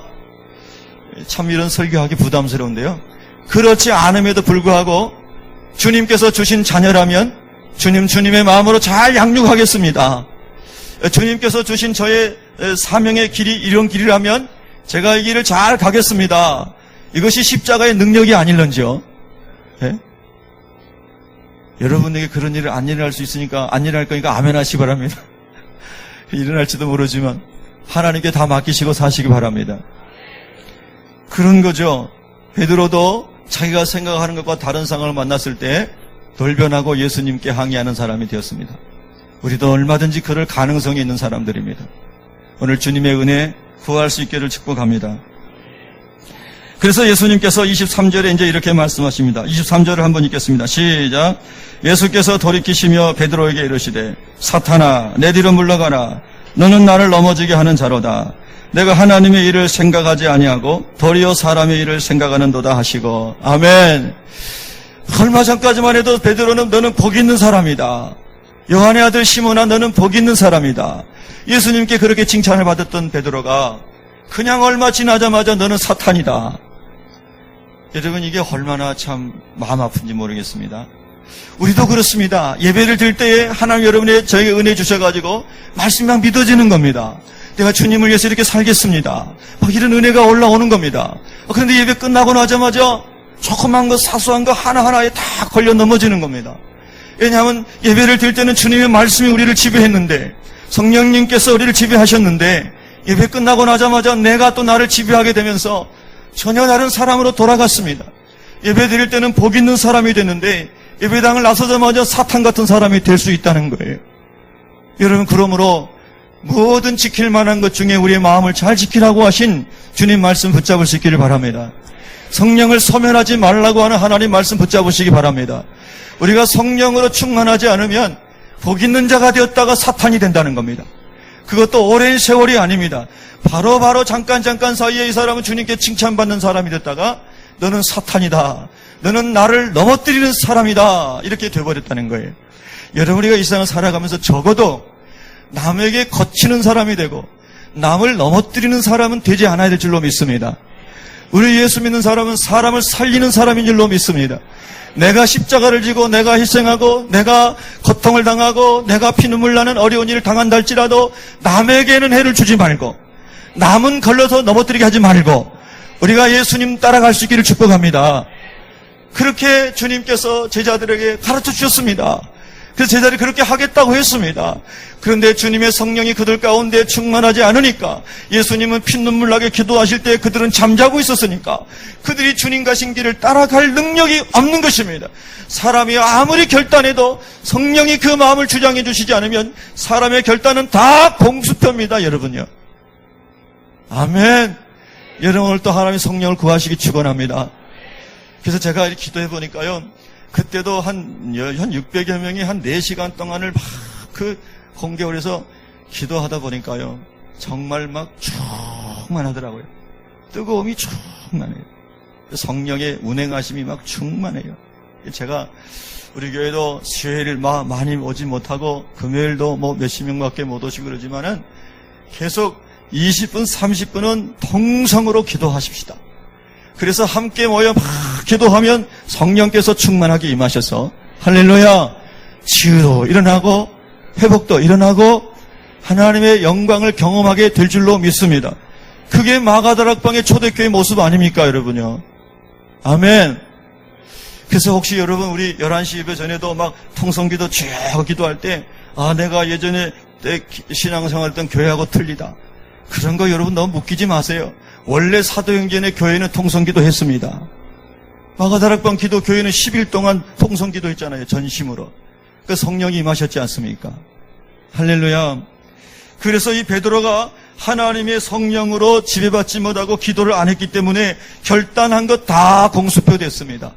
참 이런 설교하기 부담스러운데요. 그렇지 않음에도 불구하고 주님께서 주신 자녀라면 주님의 마음으로 잘 양육하겠습니다. 주님께서 주신 저의 사명의 길이 이런 길이라면 제가 이 길을 잘 가겠습니다. 이것이 십자가의 능력이 아닐런지요. 여러분에게 그런 일을 안 일어날 수 있으니까, 안 일어날 거니까 아멘 하시기 바랍니다. 일어날지도 모르지만 하나님께 다 맡기시고 사시기 바랍니다. 그런 거죠. 베드로도 자기가 생각하는 것과 다른 상황을 만났을 때 돌변하고 예수님께 항의하는 사람이 되었습니다. 우리도 얼마든지 그럴 가능성이 있는 사람들입니다. 오늘 주님의 은혜 구할 수 있기를 축복합니다. 그래서 예수님께서 23절에 이제 이렇게 말씀하십니다. 23절을 한번 읽겠습니다. 시작. 예수께서 돌이키시며 베드로에게 이르시되 사탄아 내 뒤로 물러가라. 너는 나를 넘어지게 하는 자로다. 내가 하나님의 일을 생각하지 아니하고 도리어 사람의 일을 생각하는도다 하시고. 아멘. 얼마 전까지만 해도 베드로는 너는 복 있는 사람이다. 요한의 아들 시몬아 너는 복 있는 사람이다. 예수님께 그렇게 칭찬을 받았던 베드로가 그냥 얼마 지나자마자 너는 사탄이다. 여러분, 이게 얼마나 참 마음 아픈지 모르겠습니다. 우리도 그렇습니다. 예배를 드릴 때에 하나님 여러분의 저에게 은혜 주셔가지고 말씀이 막 믿어지는 겁니다. 내가 주님을 위해서 이렇게 살겠습니다. 막 이런 은혜가 올라오는 겁니다. 그런데 예배 끝나고 나자마자 조그만 거 사소한 거 하나하나에 다 걸려 넘어지는 겁니다. 왜냐하면 예배를 드릴 때는 주님의 말씀이 우리를 지배했는데, 성령님께서 우리를 지배하셨는데, 예배 끝나고 나자마자 내가 또 나를 지배하게 되면서 전혀 다른 사람으로 돌아갔습니다. 예배 드릴 때는 복 있는 사람이 됐는데 예배당을 나서자마자 사탄 같은 사람이 될 수 있다는 거예요. 여러분, 그러므로 뭐든 지킬 만한 것 중에 우리의 마음을 잘 지키라고 하신 주님 말씀 붙잡을 수 있기를 바랍니다. 성령을 소멸하지 말라고 하는 하나님 말씀 붙잡으시기 바랍니다. 우리가 성령으로 충만하지 않으면 복 있는 자가 되었다가 사탄이 된다는 겁니다. 그것도 오랜 세월이 아닙니다. 바로 잠깐 사이에 이 사람은 주님께 칭찬받는 사람이 됐다가 너는 사탄이다, 너는 나를 넘어뜨리는 사람이다, 이렇게 돼버렸다는 거예요. 여러분, 우리가 이 세상을 살아가면서 적어도 남에게 거치는 사람이 되고 남을 넘어뜨리는 사람은 되지 않아야 될 줄로 믿습니다. 우리 예수 믿는 사람은 사람을 살리는 사람인 줄로 믿습니다. 내가 십자가를 지고 내가 희생하고 내가 고통을 당하고 내가 피눈물 나는 어려운 일을 당한다 할지라도 남에게는 해를 주지 말고 남은 걸러서 넘어뜨리게 하지 말고 우리가 예수님 따라갈 수 있기를 축복합니다. 그렇게 주님께서 제자들에게 가르쳐 주셨습니다. 그래서 제자들이 그렇게 하겠다고 했습니다. 그런데 주님의 성령이 그들 가운데 충만하지 않으니까, 예수님은 피눈물 나게 기도하실 때 그들은 잠자고 있었으니까 그들이 주님 가신 길을 따라갈 능력이 없는 것입니다. 사람이 아무리 결단해도 성령이 그 마음을 주장해 주시지 않으면 사람의 결단은 다 공수표입니다. 여러분요. 아멘. 여러분, 오늘 또 하나님의 성령을 구하시기 축원합니다. 그래서 제가 이렇게 기도해 보니까요, 그때도 한 600여 명이 한 4시간 동안을 막 그 공개홀에서 기도하다 보니까요, 정말 막 충만하더라고요. 뜨거움이 충만해요. 성령의 운행하심이 막 충만해요. 제가 우리 교회도 수요일을 많이 오지 못하고 금요일도 뭐 몇십 명밖에 못 오시고 그러지만은 계속 20분, 30분은 통성으로 기도하십시다. 그래서 함께 모여 막 기도하면 성령께서 충만하게 임하셔서 할렐루야, 치유도 일어나고 회복도 일어나고 하나님의 영광을 경험하게 될 줄로 믿습니다. 그게 마가다락방의 초대교회 모습 아닙니까, 여러분요? 아멘. 그래서 혹시 여러분, 우리 11시 예배 전에도 막 통성기도 쭉 기도할 때, 내가 예전에 내 신앙생활 했던 교회하고 틀리다, 그런 거 여러분 너무 묶이지 마세요. 원래 사도행전의 교회는 통성기도 했습니다. 마가다락방 기도 교회는 10일 동안 통성기도 했잖아요. 전심으로. 그 성령이 임하셨지 않습니까? 할렐루야. 그래서 이 베드로가 하나님의 성령으로 지배받지 못하고 기도를 안 했기 때문에 결단한 것 다 공수표됐습니다.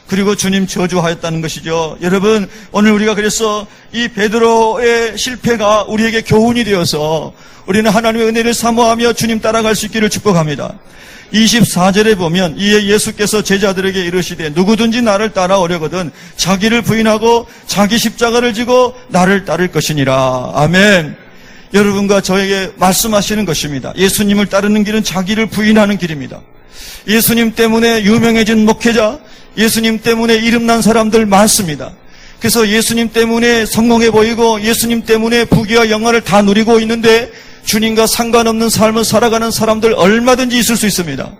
그리고 주님 저주하였다는 것이죠. 여러분, 오늘 우리가 그래서 이 베드로의 실패가 우리에게 교훈이 되어서 우리는 하나님의 은혜를 사모하며 주님 따라갈 수 있기를 축복합니다. 24절에 보면 이에 예수께서 제자들에게 이르시되 누구든지 나를 따라오려거든 자기를 부인하고 자기 십자가를 지고 나를 따를 것이니라. 아멘. 여러분과 저에게 말씀하시는 것입니다. 예수님을 따르는 길은 자기를 부인하는 길입니다. 예수님 때문에 유명해진 목회자, 예수님 때문에 이름난 사람들 많습니다. 그래서 예수님 때문에 성공해 보이고 예수님 때문에 부귀와 영화를 다 누리고 있는데 주님과 상관없는 삶을 살아가는 사람들 얼마든지 있을 수 있습니다.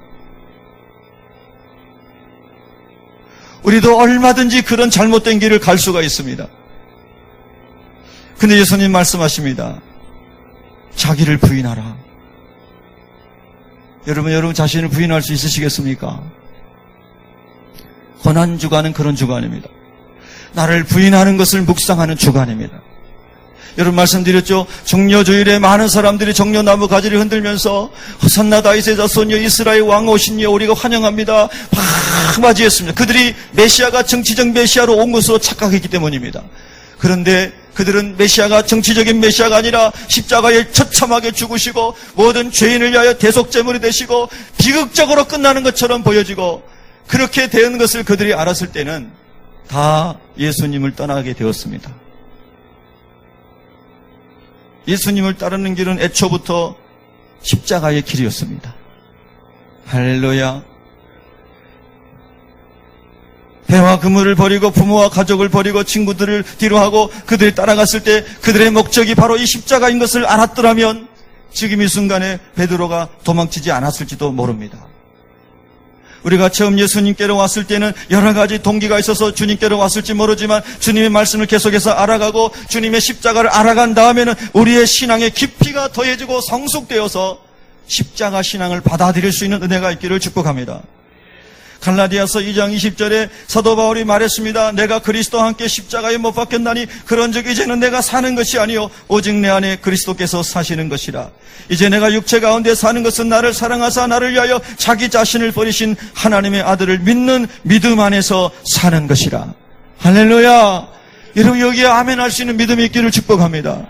우리도 얼마든지 그런 잘못된 길을 갈 수가 있습니다. 근데 예수님 말씀하십니다. 자기를 부인하라. 여러분 자신을 부인할 수 있으시겠습니까? 고난주간은 그런 주간입니다. 나를 부인하는 것을 묵상하는 주간입니다. 여러분 말씀드렸죠. 정료주일에 많은 사람들이 정료나무 가지를 흔들면서 호산나 다윗의 자손이여 이스라엘 왕 오시니여 우리가 환영합니다 막 맞이했습니다. 그들이 메시아가 정치적 메시아로 온 것으로 착각했기 때문입니다. 그런데 그들은 메시아가 정치적인 메시아가 아니라 십자가에 처참하게 죽으시고 모든 죄인을 위하여 대속제물이 되시고 비극적으로 끝나는 것처럼 보여지고 그렇게 된 것을 그들이 알았을 때는 다 예수님을 떠나게 되었습니다. 예수님을 따르는 길은 애초부터 십자가의 길이었습니다. 할렐루야. 배와 그물을 버리고 부모와 가족을 버리고 친구들을 뒤로하고 그들이 따라갔을 때 그들의 목적이 바로 이 십자가인 것을 알았더라면 지금 이 순간에 베드로가 도망치지 않았을지도 모릅니다. 우리가 처음 예수님께로 왔을 때는 여러 가지 동기가 있어서 주님께로 왔을지 모르지만 주님의 말씀을 계속해서 알아가고 주님의 십자가를 알아간 다음에는 우리의 신앙의 깊이가 더해지고 성숙되어서 십자가 신앙을 받아들일 수 있는 은혜가 있기를 축복합니다. 갈라디아서 2장 20절에 사도 바울이 말했습니다. 내가 그리스도와 함께 십자가에 못 박혔나니 그런즉 이제는 내가 사는 것이 아니요 오직 내 안에 그리스도께서 사시는 것이라. 이제 내가 육체 가운데 사는 것은 나를 사랑하사 나를 위하여 자기 자신을 버리신 하나님의 아들을 믿는 믿음 안에서 사는 것이라. 할렐루야. 여러분 여기에 아멘 할 수 있는 믿음이 있기를 축복합니다.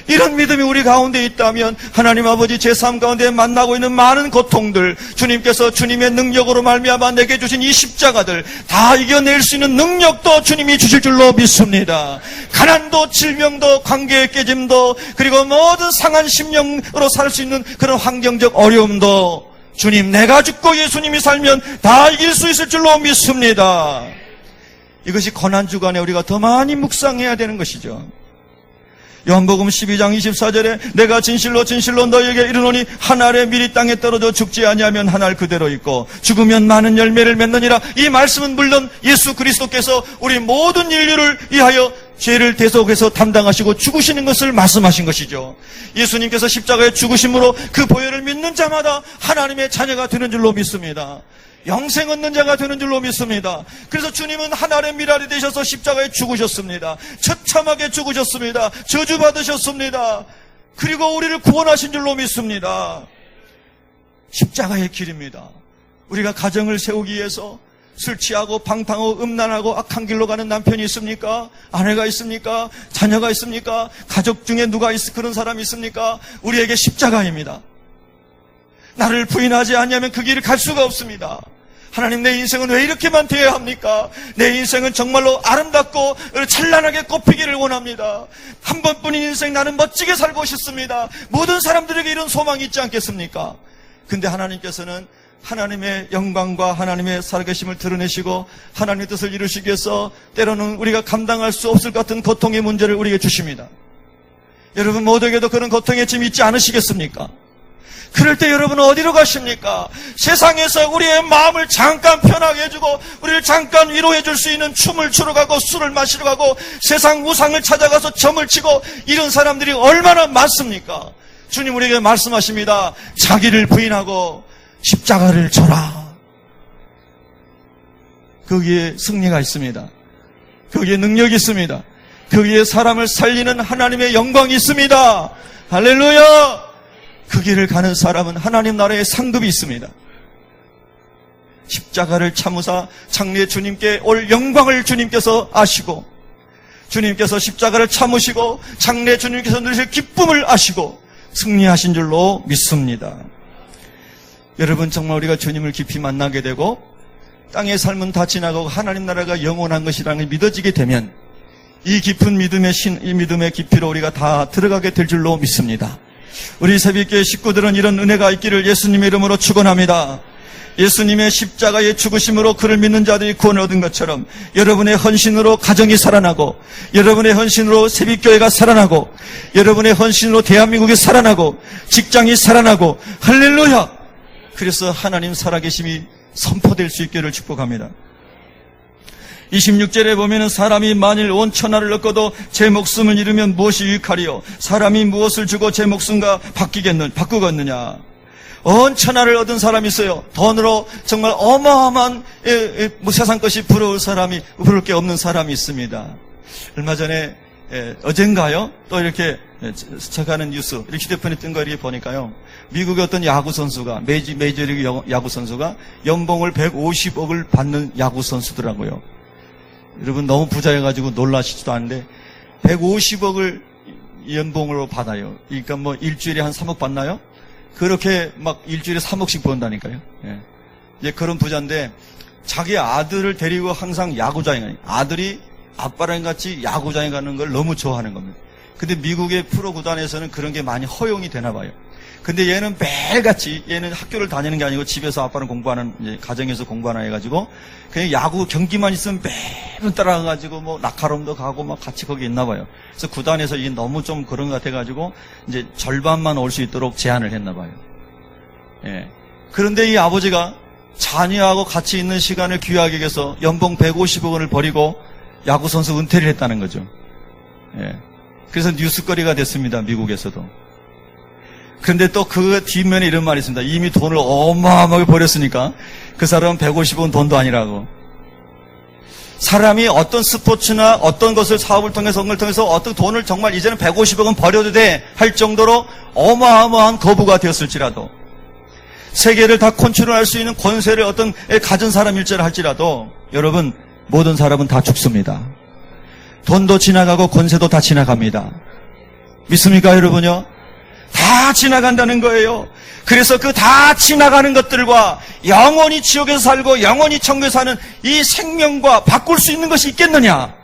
이런 믿음이 우리 가운데 있다면 하나님 아버지 제 삶 가운데 만나고 있는 많은 고통들, 주님께서 주님의 능력으로 말미암아 내게 주신 이 십자가들 다 이겨낼 수 있는 능력도 주님이 주실 줄로 믿습니다. 가난도 질병도 관계의 깨짐도 그리고 모든 상한 심령으로 살 수 있는 그런 환경적 어려움도 주님 내가 죽고 예수님이 살면 다 이길 수 있을 줄로 믿습니다. 이것이 고난주간에 우리가 더 많이 묵상해야 되는 것이죠. 요한복음 12장 24절에 내가 진실로 진실로 너희에게 이르노니 한 알에 미리 땅에 떨어져 죽지 아니하면 한 알 그대로 있고 죽으면 많은 열매를 맺느니라. 이 말씀은 물론 예수 그리스도께서 우리 모든 인류를 위하여 죄를 대속해서 담당하시고 죽으시는 것을 말씀하신 것이죠. 예수님께서 십자가에 죽으심으로 그 보혈을 믿는 자마다 하나님의 자녀가 되는 줄로 믿습니다. 영생 얻는 자가 되는 줄로 믿습니다. 그래서 주님은 하늘의 미랄이 되셔서 십자가에 죽으셨습니다. 처참하게 죽으셨습니다. 저주받으셨습니다. 그리고 우리를 구원하신 줄로 믿습니다. 십자가의 길입니다. 우리가 가정을 세우기 위해서 술 취하고 방탕하고 음란하고 악한 길로 가는 남편이 있습니까? 아내가 있습니까? 자녀가 있습니까? 가족 중에 누가 그런 사람이 있습니까? 우리에게 십자가입니다. 나를 부인하지 않으면 그 길을 갈 수가 없습니다. 하나님 내 인생은 왜 이렇게만 되어야 합니까? 내 인생은 정말로 아름답고 찬란하게 꽃피기를 원합니다. 한 번뿐인 인생 나는 멋지게 살고 싶습니다. 모든 사람들에게 이런 소망이 있지 않겠습니까? 근데 하나님께서는 하나님의 영광과 하나님의 살아계심을 드러내시고 하나님의 뜻을 이루시기 위해서 때로는 우리가 감당할 수 없을 것 같은 고통의 문제를 우리에게 주십니다. 여러분 모두에게도 그런 고통의 짐이 있지 않으시겠습니까? 그럴 때 여러분은 어디로 가십니까? 세상에서 우리의 마음을 잠깐 편하게 해주고 우리를 잠깐 위로해 줄 수 있는 춤을 추러 가고 술을 마시러 가고 세상 우상을 찾아가서 점을 치고 이런 사람들이 얼마나 많습니까? 주님 우리에게 말씀하십니다. 자기를 부인하고 십자가를 져라. 거기에 승리가 있습니다. 거기에 능력이 있습니다. 거기에 사람을 살리는 하나님의 영광이 있습니다. 할렐루야. 그 길을 가는 사람은 하나님 나라의 상급이 있습니다. 십자가를 참으사 장래 주님께 올 영광을 주님께서 아시고 주님께서 십자가를 참으시고 장래 주님께서 누리실 기쁨을 아시고 승리하신 줄로 믿습니다. 여러분 정말 우리가 주님을 깊이 만나게 되고 땅의 삶은 다 지나가고 하나님 나라가 영원한 것이라는 게 믿어지게 되면 이 깊은 이 믿음의 깊이로 우리가 다 들어가게 될 줄로 믿습니다. 우리 새벽교회 식구들은 이런 은혜가 있기를 예수님의 이름으로 축원합니다. 예수님의 십자가의 죽으심으로 그를 믿는 자들이 구원을 얻은 것처럼 여러분의 헌신으로 가정이 살아나고 여러분의 헌신으로 새벽교회가 살아나고 여러분의 헌신으로 대한민국이 살아나고 직장이 살아나고 할렐루야. 그래서 하나님 살아계심이 선포될 수 있기를 축복합니다. 26절에 보면은 사람이 만일 온 천하를 얻고도 제 목숨을 잃으면 무엇이 유익하리요? 사람이 무엇을 주고 제 목숨과 바꾸겠느냐? 온 천하를 얻은 사람이 있어요. 돈으로 정말 어마어마한 세상 것이 부러울 게 없는 사람이 있습니다. 얼마 전에 어젠가요? 또 이렇게 스쳐가는 뉴스, 이렇게 휴대폰에 뜬 거 이렇게 보니까요. 미국의 어떤 야구 선수가 메이저리그 야구 선수가 연봉을 150억을 받는 야구 선수더라고요. 여러분 너무 부자여가지고 놀라시지도 않은데 150억을 연봉으로 받아요. 그러니까 뭐 일주일에 한 3억 받나요? 그렇게 막 일주일에 3억씩 번다니까요. 예. 이제 그런 부자인데 자기 아들을 데리고 항상 야구장에 가요. 아들이 아빠랑 같이 야구장에 가는 걸 너무 좋아하는 겁니다. 근데 미국의 프로 구단에서는 그런 게 많이 허용이 되나 봐요. 근데 얘는 매일같이, 얘는 학교를 다니는 게 아니고 집에서 아빠는 공부하는, 이제 가정에서 공부하나 해가지고, 그냥 야구 경기만 있으면 매번 따라가가지고, 뭐, 낙하롬도 가고, 막 같이 거기 있나 봐요. 그래서 구단에서 이게 너무 좀 그런 것 같아가지고, 이제 절반만 올 수 있도록 제한을 했나 봐요. 예. 그런데 이 아버지가 자녀하고 같이 있는 시간을 귀하게 여겨서 연봉 150억 원을 버리고 야구선수 은퇴를 했다는 거죠. 예. 그래서 뉴스거리가 됐습니다. 미국에서도. 그런데 또 그 뒷면에 이런 말이 있습니다. 이미 돈을 어마어마하게 버렸으니까 그 사람은 150억은 돈도 아니라고. 사람이 어떤 스포츠나 어떤 것을 사업을 통해서 어떤 돈을 정말 이제는 150억은 버려도 돼 할 정도로 어마어마한 거부가 되었을지라도, 세계를 다 컨트롤할 수 있는 권세를 어떤 가진 사람일지라 할지라도, 여러분, 모든 사람은 다 죽습니다. 돈도 지나가고 권세도 다 지나갑니다. 믿습니까, 여러분요? 다 지나간다는 거예요. 그래서 그 다 지나가는 것들과 영원히 지옥에서 살고 영원히 천국에 사는 이 생명과 바꿀 수 있는 것이 있겠느냐?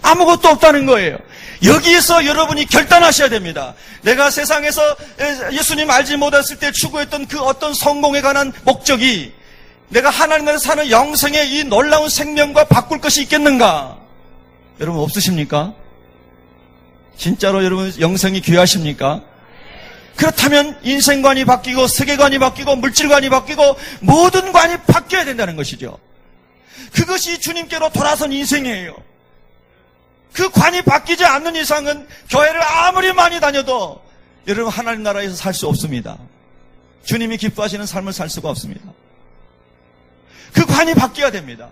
아무것도 없다는 거예요. 여기에서 여러분이 결단하셔야 됩니다. 내가 세상에서 예수님 알지 못했을 때 추구했던 그 어떤 성공에 관한 목적이 내가 하나님 나라에서 사는 영생의 이 놀라운 생명과 바꿀 것이 있겠는가? 여러분 없으십니까? 진짜로 여러분 영생이 귀하십니까? 그렇다면 인생관이 바뀌고 세계관이 바뀌고 물질관이 바뀌고 모든 관이 바뀌어야 된다는 것이죠. 그것이 주님께로 돌아선 인생이에요. 그 관이 바뀌지 않는 이상은 교회를 아무리 많이 다녀도 여러분 하나님 나라에서 살 수 없습니다. 주님이 기뻐하시는 삶을 살 수가 없습니다. 그 관이 바뀌어야 됩니다.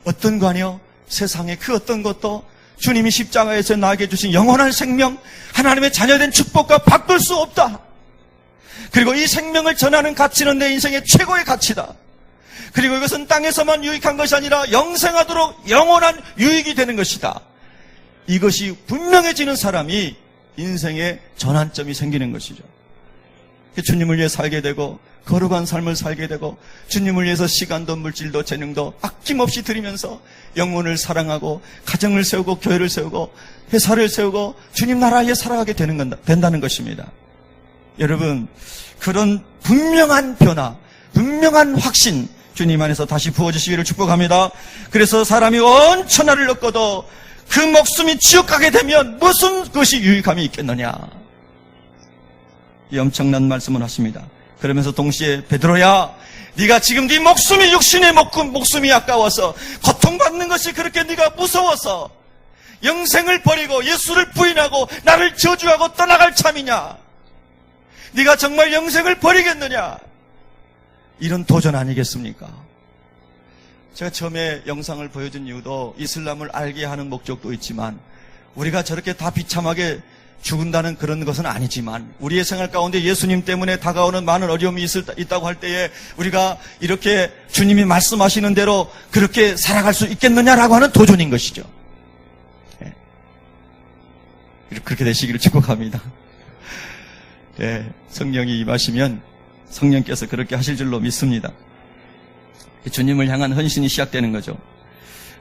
어떤 관이요? 세상의 그 어떤 것도 주님이 십자가에서 나에게 주신 영원한 생명, 하나님의 자녀된 축복과 바꿀 수 없다. 그리고 이 생명을 전하는 가치는 내 인생의 최고의 가치다. 그리고 이것은 땅에서만 유익한 것이 아니라 영생하도록 영원한 유익이 되는 것이다. 이것이 분명해지는 사람이 인생의 전환점이 생기는 것이죠. 주님을 위해 살게 되고 거룩한 삶을 살게 되고 주님을 위해서 시간도 물질도 재능도 아낌없이 드리면서 영혼을 사랑하고 가정을 세우고 교회를 세우고 회사를 세우고 주님 나라에 살아가게 된다는 것입니다. 여러분, 그런 분명한 변화, 분명한 확신 주님 안에서 다시 부어주시기를 축복합니다. 그래서 사람이 온 천하를 얻고도 그 목숨이 지옥 가게 되면 무슨 것이 유익함이 있겠느냐. 이 엄청난 말씀을 하십니다. 그러면서 동시에 베드로야, 네가 지금 네 목숨이 육신의 목숨이 아까워서 고통받는 것이 그렇게 네가 무서워서 영생을 버리고 예수를 부인하고 나를 저주하고 떠나갈 참이냐? 네가 정말 영생을 버리겠느냐? 이런 도전 아니겠습니까? 제가 처음에 영상을 보여준 이유도 이슬람을 알게 하는 목적도 있지만 우리가 저렇게 다 비참하게 죽은다는 그런 것은 아니지만 우리의 생활 가운데 예수님 때문에 다가오는 많은 어려움이 있다고 할 때에 우리가 이렇게 주님이 말씀하시는 대로 그렇게 살아갈 수 있겠느냐라고 하는 도전인 것이죠. 네. 그렇게 되시기를 축복합니다. 네, 성령이 임하시면 성령께서 그렇게 하실 줄로 믿습니다. 주님을 향한 헌신이 시작되는 거죠.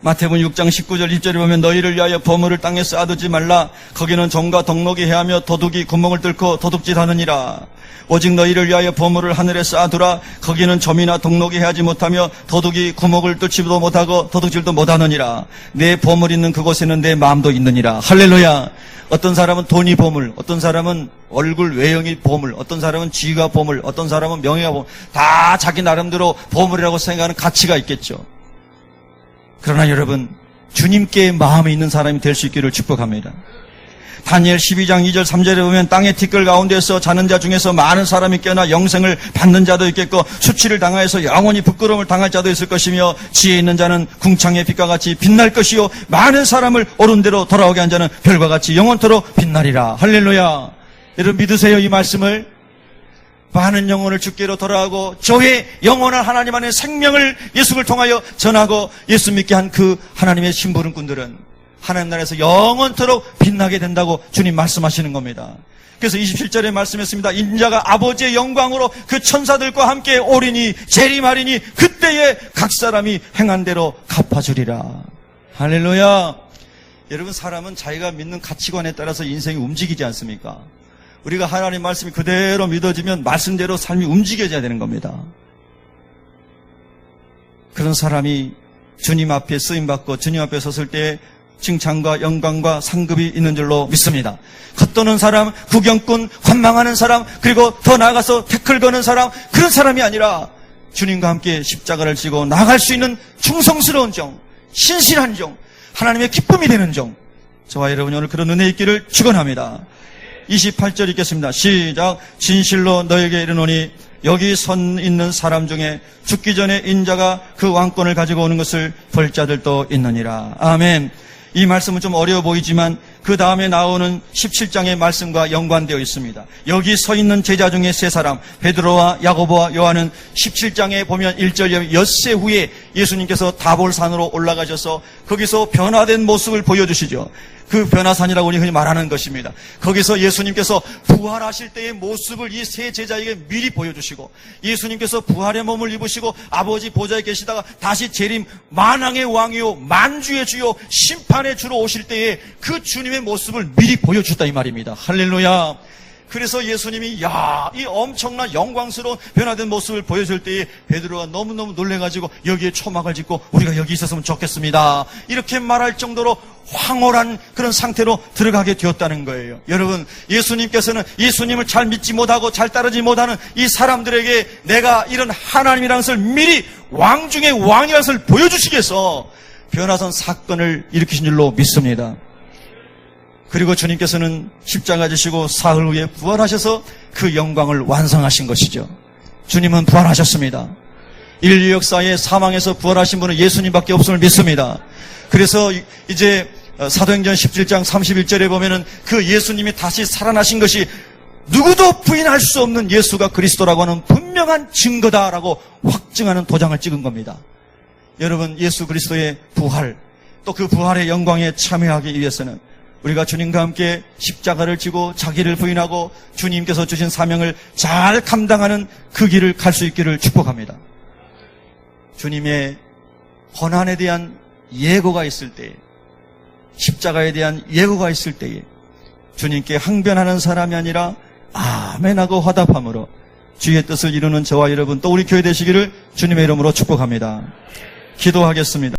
마태복음 6장 19절 20절에 보면 너희를 위하여 보물을 땅에 쌓아두지 말라. 거기는 종과 덕록이 해하며 도둑이 구멍을 뚫고 도둑질하느니라. 오직 너희를 위하여 보물을 하늘에 쌓아두라. 거기는 점이나 덕록이 해하지 못하며 도둑이 구멍을 뚫지도 못하고 도둑질도 못하느니라. 내 보물 있는 그곳에는 내 마음도 있느니라. 할렐루야. 어떤 사람은 돈이 보물, 어떤 사람은 얼굴 외형이 보물, 어떤 사람은 지위가 보물, 어떤 사람은 명예가 보물, 다 자기 나름대로 보물이라고 생각하는 가치가 있겠죠. 그러나 여러분, 주님께 마음이 있는 사람이 될 수 있기를 축복합니다. 다니엘 12장 2절 3절에 보면 땅의 티끌 가운데서 자는 자 중에서 많은 사람이 깨어나 영생을 받는 자도 있겠고 수치를 당하여서 영원히 부끄러움을 당할 자도 있을 것이며 지혜 있는 자는 궁창의 빛과 같이 빛날 것이요 많은 사람을 옳은 대로 돌아오게 한 자는 별과 같이 영원토록 빛나리라. 할렐루야. 여러분 믿으세요, 이 말씀을? 많은 영혼을 주께로 돌아가고 저의 영원한 하나님 안의 생명을 예수를 통하여 전하고 예수 믿게 한 그 하나님의 심부름꾼들은 하나님 나라에서 영원토록 빛나게 된다고 주님 말씀하시는 겁니다. 그래서 27절에 말씀했습니다. 인자가 아버지의 영광으로 그 천사들과 함께 오리니 재림하리니 그때에 각 사람이 행한 대로 갚아주리라. 할렐루야. 여러분, 사람은 자기가 믿는 가치관에 따라서 인생이 움직이지 않습니까? 우리가 하나님 말씀이 그대로 믿어지면 말씀대로 삶이 움직여져야 되는 겁니다. 그런 사람이 주님 앞에 쓰임받고 주님 앞에 섰을 때 칭찬과 영광과 상급이 있는 줄로 믿습니다. 겉도는 사람, 구경꾼, 관망하는 사람, 그리고 더 나아가서 태클 거는 사람, 그런 사람이 아니라 주님과 함께 십자가를 지고 나아갈 수 있는 충성스러운 종, 신실한 종, 하나님의 기쁨이 되는 종, 저와 여러분이 오늘 그런 은혜 있기를 축원합니다. 28절 읽겠습니다. 시작. 진실로 너에게 이르노니 여기 선 있는 사람 중에 죽기 전에 인자가 그 왕권을 가지고 오는 것을 볼 자들도 있느니라. 아멘. 이 말씀은 좀 어려워 보이지만 그 다음에 나오는 17장의 말씀과 연관되어 있습니다. 여기 서 있는 제자 중에 세 사람, 베드로와 야고보와 요한은 17장에 보면 1절에 엿새 후에 예수님께서 다볼산으로 올라가셔서 거기서 변화된 모습을 보여주시죠. 그 변화산이라고 우리 흔히 말하는 것입니다. 거기서 예수님께서 부활하실 때의 모습을 이 세 제자에게 미리 보여주시고, 예수님께서 부활의 몸을 입으시고 아버지 보좌에 계시다가 다시 재림 만왕의 왕이요 만주의 주요 심판의 주로 오실 때에 그 주님의 모습을 미리 보여줬다 이 말입니다. 할렐루야. 그래서 예수님이 이 엄청난 영광스러운 변화된 모습을 보여줄 때에 베드로가 너무너무 놀래가지고 여기에 초막을 짓고 우리가 여기 있었으면 좋겠습니다, 이렇게 말할 정도로 황홀한 그런 상태로 들어가게 되었다는 거예요. 여러분, 예수님께서는 예수님을 잘 믿지 못하고 잘 따르지 못하는 이 사람들에게 내가 이런 하나님이라는 것을 미리 왕 중에 왕이라는 것을 보여주시기 위해서 변화선 사건을 일으키신 줄로 믿습니다. 그리고 주님께서는 십자가 지시고 사흘 후에 부활하셔서 그 영광을 완성하신 것이죠. 주님은 부활하셨습니다. 인류 역사에 사망에서 부활하신 분은 예수님밖에 없음을 믿습니다. 그래서 이제 사도행전 17장 31절에 보면은 그 예수님이 다시 살아나신 것이 누구도 부인할 수 없는 예수가 그리스도라고 하는 분명한 증거다라고 확증하는 도장을 찍은 겁니다. 여러분, 예수 그리스도의 부활, 또 그 부활의 영광에 참여하기 위해서는 우리가 주님과 함께 십자가를 지고 자기를 부인하고 주님께서 주신 사명을 잘 감당하는 그 길을 갈 수 있기를 축복합니다. 주님의 고난에 대한 예고가 있을 때에, 십자가에 대한 예고가 있을 때에 주님께 항변하는 사람이 아니라 아멘하고 화답함으로 주의 뜻을 이루는 저와 여러분, 또 우리 교회 되시기를 주님의 이름으로 축복합니다. 기도하겠습니다.